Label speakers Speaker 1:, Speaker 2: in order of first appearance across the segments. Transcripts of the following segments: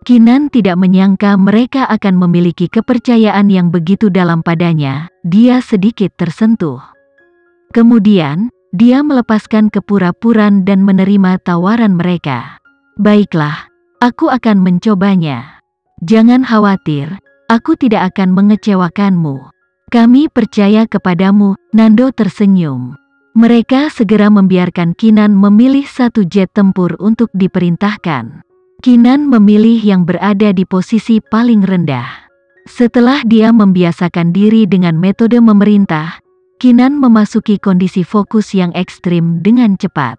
Speaker 1: Kinan tidak menyangka mereka akan memiliki kepercayaan yang begitu dalam padanya. Dia sedikit tersentuh. Kemudian, dia melepaskan kepura-puran dan menerima tawaran mereka. Baiklah, aku akan mencobanya. Jangan khawatir, aku tidak akan mengecewakanmu. Kami percaya kepadamu, Nando tersenyum. Mereka segera membiarkan Kinan memilih satu jet tempur untuk diperintahkan. Kinan memilih yang berada di posisi paling rendah. Setelah dia membiasakan diri dengan metode memerintah, Kinan memasuki kondisi fokus yang ekstrim dengan cepat.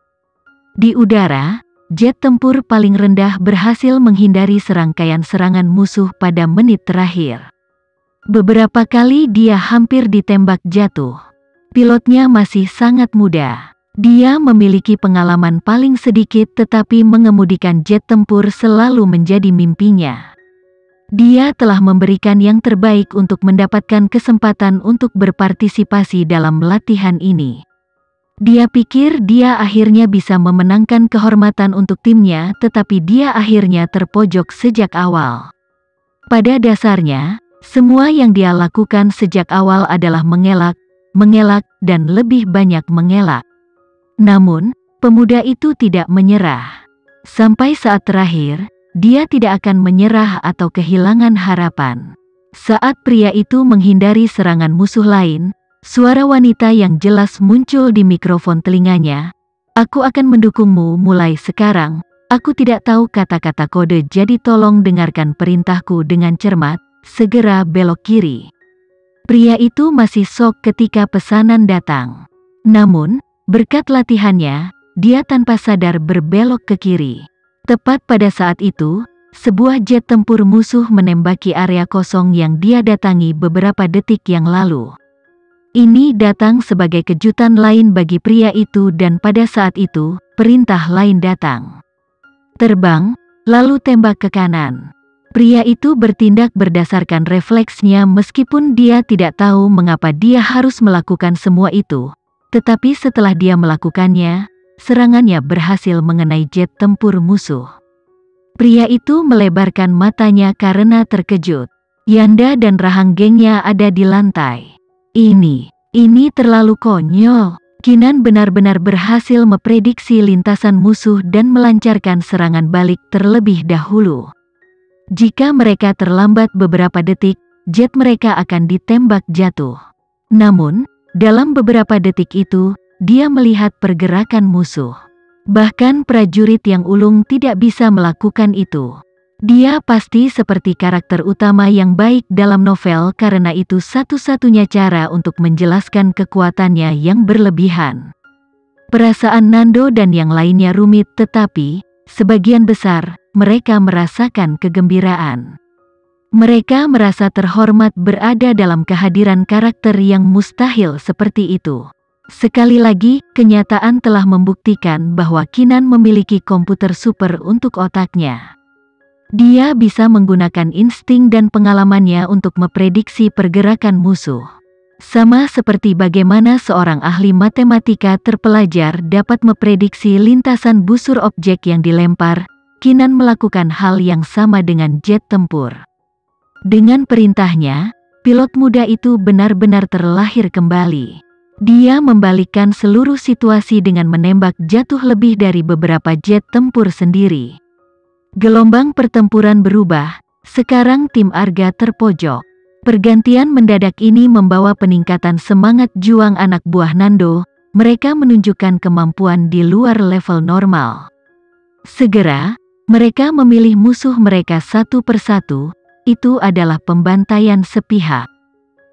Speaker 1: Di udara, jet tempur paling rendah berhasil menghindari serangkaian serangan musuh pada menit terakhir. Beberapa kali dia hampir ditembak jatuh. Pilotnya masih sangat muda. Dia memiliki pengalaman paling sedikit tetapi mengemudikan jet tempur selalu menjadi mimpinya. Dia telah memberikan yang terbaik untuk mendapatkan kesempatan untuk berpartisipasi dalam latihan ini. Dia pikir dia akhirnya bisa memenangkan kehormatan untuk timnya, tetapi dia akhirnya terpojok sejak awal. Pada dasarnya, semua yang dia lakukan sejak awal adalah mengelak, dan lebih banyak mengelak. Namun, pemuda itu tidak menyerah. Sampai saat terakhir, dia tidak akan menyerah atau kehilangan harapan. Saat pria itu menghindari serangan musuh lain, suara wanita yang jelas muncul di mikrofon telinganya. Aku akan mendukungmu mulai sekarang. Aku tidak tahu kata-kata kode, jadi tolong dengarkan perintahku dengan cermat. Segera belok kiri. Pria itu masih shock ketika pesanan datang. Namun, berkat latihannya, dia tanpa sadar berbelok ke kiri. Tepat pada saat itu, sebuah jet tempur musuh menembaki area kosong yang dia datangi beberapa detik yang lalu. Ini datang sebagai kejutan lain bagi pria itu dan pada saat itu, perintah lain datang. Terbang, lalu tembak ke kanan. Pria itu bertindak berdasarkan refleksnya meskipun dia tidak tahu mengapa dia harus melakukan semua itu. Tetapi setelah dia melakukannya, serangannya berhasil mengenai jet tempur musuh. Pria itu melebarkan matanya karena terkejut. Yanda dan rahang gengnya ada di lantai. Ini terlalu konyol. Kinan benar-benar berhasil memprediksi lintasan musuh dan melancarkan serangan balik terlebih dahulu. Jika mereka terlambat beberapa detik, jet mereka akan ditembak jatuh. Namun, dalam beberapa detik itu, dia melihat pergerakan musuh. Bahkan prajurit yang ulung tidak bisa melakukan itu. Dia pasti seperti karakter utama yang baik dalam novel karena itu satu-satunya cara untuk menjelaskan kekuatannya yang berlebihan. Perasaan Nando dan yang lainnya rumit tetapi, sebagian besar, mereka merasakan kegembiraan. Mereka merasa terhormat berada dalam kehadiran karakter yang mustahil seperti itu. Sekali lagi, kenyataan telah membuktikan bahwa Kinan memiliki komputer super untuk otaknya. Dia bisa menggunakan insting dan pengalamannya untuk memprediksi pergerakan musuh. Sama seperti bagaimana seorang ahli matematika terpelajar dapat memprediksi lintasan busur objek yang dilempar, Kinan melakukan hal yang sama dengan jet tempur. Dengan perintahnya, pilot muda itu benar-benar terlahir kembali. Dia membalikkan seluruh situasi dengan menembak jatuh lebih dari beberapa jet tempur sendiri. Gelombang pertempuran berubah, sekarang tim Arga terpojok. Pergantian mendadak ini membawa peningkatan semangat juang anak buah Nando, mereka menunjukkan kemampuan di luar level normal. Segera, mereka memilih musuh mereka satu persatu. Itu adalah pembantaian sepihak.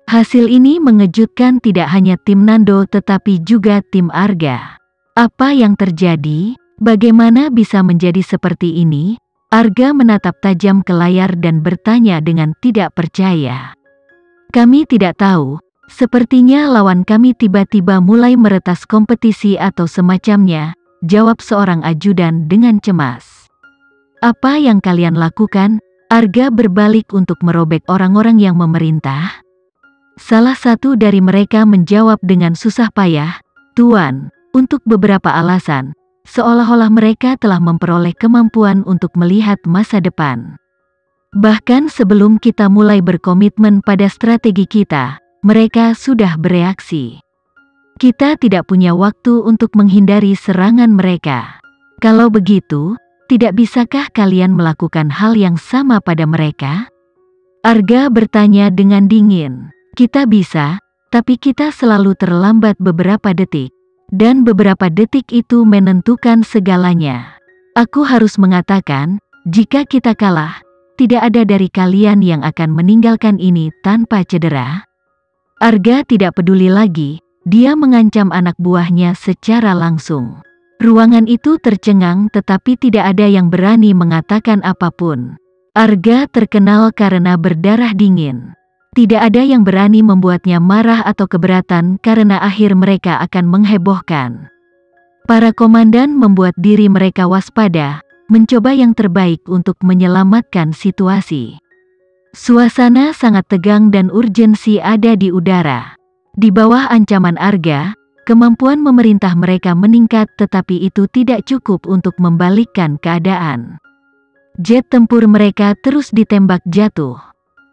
Speaker 1: Hasil ini mengejutkan tidak hanya tim Nando tetapi juga tim Arga. Apa yang terjadi? Bagaimana bisa menjadi seperti ini? Arga menatap tajam ke layar dan bertanya dengan tidak percaya. Kami tidak tahu, sepertinya lawan kami tiba-tiba mulai meretas kompetisi atau semacamnya, jawab seorang ajudan dengan cemas. Apa yang kalian lakukan? Arga berbalik untuk merobek orang-orang yang memerintah. Salah satu dari mereka menjawab dengan susah payah, Tuan, untuk beberapa alasan, seolah-olah mereka telah memperoleh kemampuan untuk melihat masa depan. Bahkan sebelum kita mulai berkomitmen pada strategi kita, mereka sudah bereaksi. Kita tidak punya waktu untuk menghindari serangan mereka. Kalau begitu, tidak bisakah kalian melakukan hal yang sama pada mereka? Arga bertanya dengan dingin. Kita bisa, tapi kita selalu terlambat beberapa detik. Dan beberapa detik itu menentukan segalanya. Aku harus mengatakan, jika kita kalah, tidak ada dari kalian yang akan meninggalkan ini tanpa cedera. Arga tidak peduli lagi, dia mengancam anak buahnya secara langsung. Ruangan itu tercengang tetapi tidak ada yang berani mengatakan apapun. Arga terkenal karena berdarah dingin. Tidak ada yang berani membuatnya marah atau keberatan karena akhir mereka akan menghebohkan. Para komandan membuat diri mereka waspada, mencoba yang terbaik untuk menyelamatkan situasi. Suasana sangat tegang dan urgensi ada di udara. Di bawah ancaman Arga, kemampuan memerintah mereka meningkat tetapi itu tidak cukup untuk membalikkan keadaan. Jet tempur mereka terus ditembak jatuh.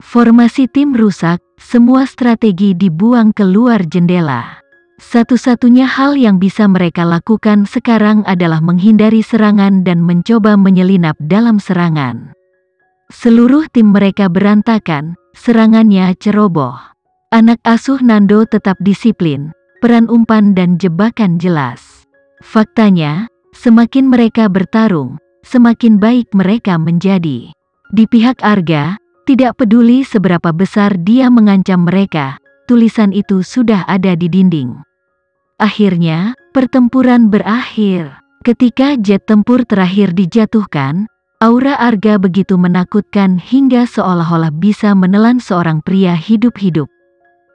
Speaker 1: Formasi tim rusak, semua strategi dibuang keluar jendela. Satu-satunya hal yang bisa mereka lakukan sekarang adalah menghindari serangan dan mencoba menyelinap dalam serangan. Seluruh tim mereka berantakan, serangannya ceroboh. Anak asuh Nando tetap disiplin, peran umpan dan jebakan jelas. Faktanya, semakin mereka bertarung, semakin baik mereka menjadi. Di pihak Arga, tidak peduli seberapa besar dia mengancam mereka, tulisan itu sudah ada di dinding. Akhirnya, pertempuran berakhir. Ketika jet tempur terakhir dijatuhkan, aura Arga begitu menakutkan hingga seolah-olah bisa menelan seorang pria hidup-hidup.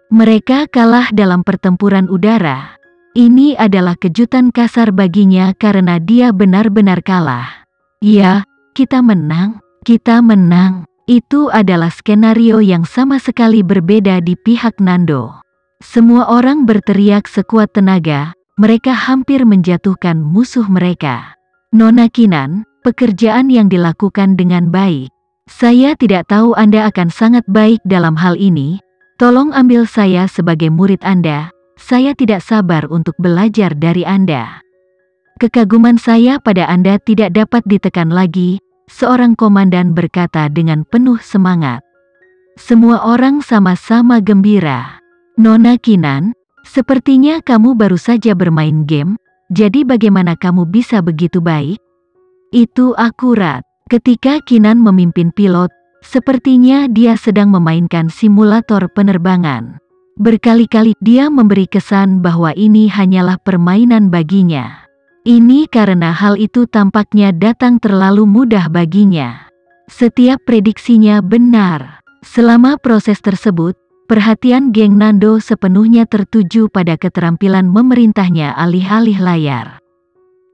Speaker 1: Mereka kalah dalam pertempuran udara. Ini adalah kejutan kasar baginya karena dia benar-benar kalah. Ya, kita menang, kita menang. Itu adalah skenario yang sama sekali berbeda di pihak Nando. Semua orang berteriak sekuat tenaga, mereka hampir menjatuhkan musuh mereka. Nona Kinan, pekerjaan yang dilakukan dengan baik. Saya tidak tahu Anda akan sangat baik dalam hal ini. Tolong ambil saya sebagai murid Anda. Saya tidak sabar untuk belajar dari Anda. Kekaguman saya pada Anda tidak dapat ditekan lagi, seorang komandan berkata dengan penuh semangat. Semua orang sama-sama gembira. Nona Kinan, sepertinya kamu baru saja bermain game, jadi bagaimana kamu bisa begitu baik? Itu akurat. Ketika Kinan memimpin pilot, sepertinya dia sedang memainkan simulator penerbangan. Berkali-kali dia memberi kesan bahwa ini hanyalah permainan baginya. Ini karena hal itu tampaknya datang terlalu mudah baginya. Setiap prediksinya benar. Selama proses tersebut, perhatian geng Nando sepenuhnya tertuju pada keterampilan memerintahnya alih-alih layar.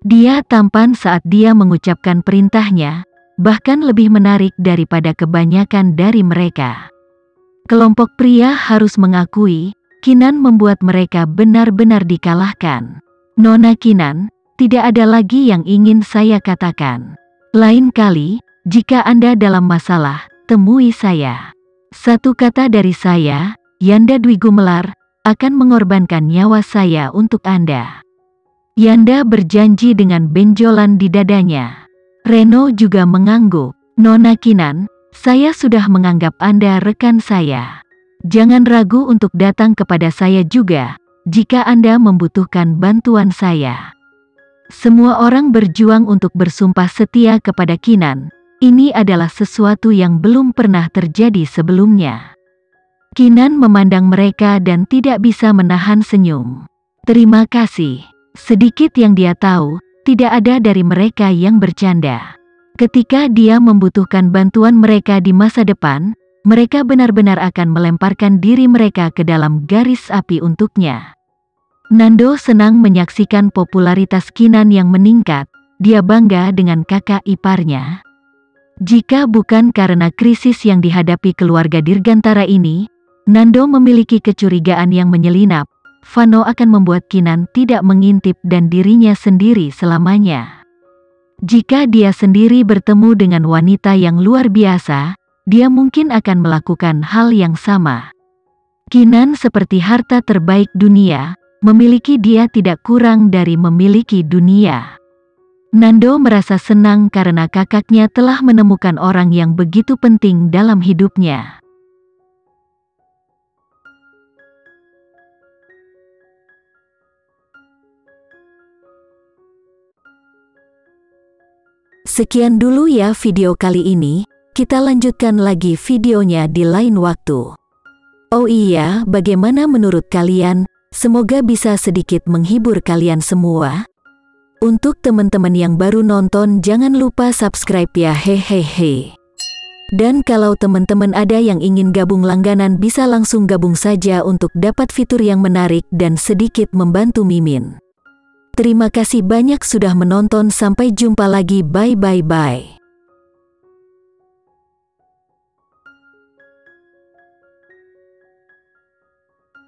Speaker 1: Dia tampan saat dia mengucapkan perintahnya, bahkan lebih menarik daripada kebanyakan dari mereka. Kelompok pria harus mengakui, Kinan membuat mereka benar-benar dikalahkan. Nona Kinan, tidak ada lagi yang ingin saya katakan. Lain kali, jika Anda dalam masalah, temui saya. Satu kata dari saya, Yanda Dwi Gumelar, akan mengorbankan nyawa saya untuk Anda. Yanda berjanji dengan benjolan di dadanya. Reno juga mengangguk. Nona Kinan, saya sudah menganggap Anda rekan saya. Jangan ragu untuk datang kepada saya juga, jika Anda membutuhkan bantuan saya. Semua orang berjuang untuk bersumpah setia kepada Kinan. Ini adalah sesuatu yang belum pernah terjadi sebelumnya. Kinan memandang mereka dan tidak bisa menahan senyum. Terima kasih. Sedikit yang dia tahu, tidak ada dari mereka yang bercanda. Ketika dia membutuhkan bantuan mereka di masa depan, mereka benar-benar akan melemparkan diri mereka ke dalam garis api untuknya. Nando senang menyaksikan popularitas Kinan yang meningkat. Dia bangga dengan kakak iparnya. Jika bukan karena krisis yang dihadapi keluarga dirgantara ini, Nando memiliki kecurigaan yang menyelinap. Vano akan membuat Kinan tidak mengintip dan dirinya sendiri selamanya. Jika dia sendiri bertemu dengan wanita yang luar biasa, dia mungkin akan melakukan hal yang sama. Kinan seperti harta terbaik dunia, memiliki dia tidak kurang dari memiliki dunia. Nando merasa senang karena kakaknya telah menemukan orang yang begitu penting dalam hidupnya. Sekian dulu ya video kali ini, kita lanjutkan lagi videonya di lain waktu. Oh iya, bagaimana menurut kalian? Semoga bisa sedikit menghibur kalian semua. Untuk teman-teman yang baru nonton jangan lupa subscribe ya hehehe. Dan kalau teman-teman ada yang ingin gabung langganan bisa langsung gabung saja untuk dapat fitur yang menarik dan sedikit membantu Mimin. Terima kasih banyak sudah menonton, sampai jumpa lagi, bye bye bye.